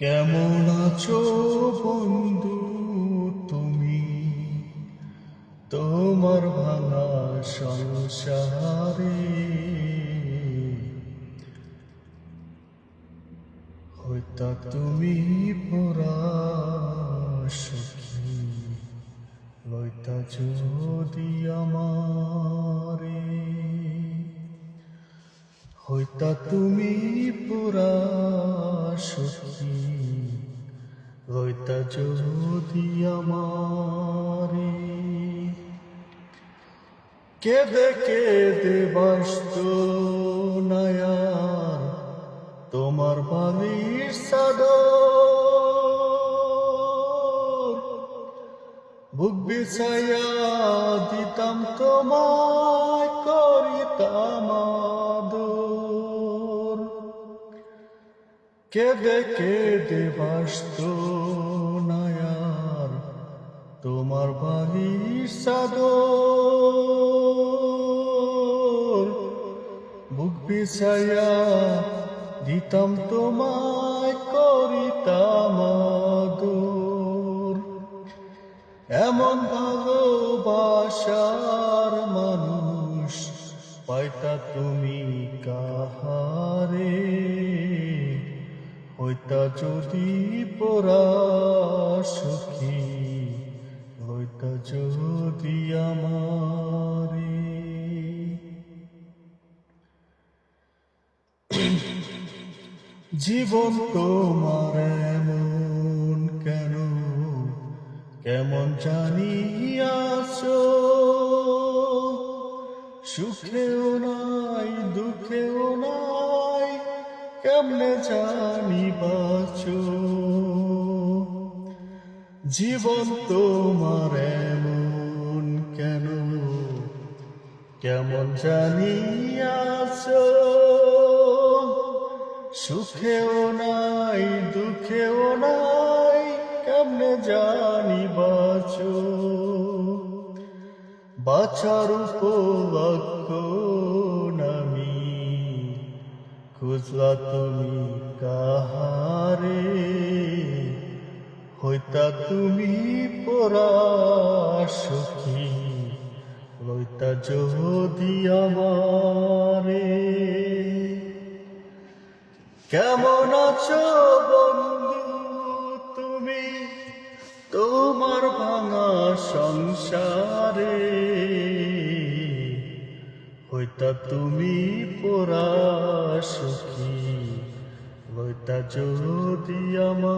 কেমন আছো বন্ধু তুমি, তোমার ভাঙা সংসারে? হইতা তুমি পোড়া সখী, লইতা যদি আমারে। হইতা তুমি পোড়া সখী, লইতা যদি আমারে। কেঁদে কেঁদে বাসত নায়ার তোমার বালির চাদর, বুক বিছাইয়া দিতাম তোমায়, করিতাম আদর। কেঁদে কেঁদে বাসত নায়ার তোমার বালির চাদর, বুক বিছাইয়া দিতাম তোমায়, করিতাম আদর। এমন ভালোবাসার মানুষ পাইতা তুমি কাহারে? হইতা যদি পোড়া সখী, লইতা যদি আমারে। জীবন তোমার এমন কেন, কেমন জানিয়াছো? সুখেও নাই দুঃখেও নাই, কেমনে জানিবাছো? জীবন তোমার এমন কেন, কেমন জানিয়াছো? সুখেও নাই দুঃখেও নাই, কেমনে জানিবাছো? বাছার উপলক্ষণ আমি খুঁজলা তুমি কাহারে? হইতা তুমি পোড়া সখী, লইতা যদি আমারে। কেমন আছো বন্ধু তুমি, তোমার ভাঙা সংসারে? হইতা তুমি পোড়া সখী, লইতা যদি আমার।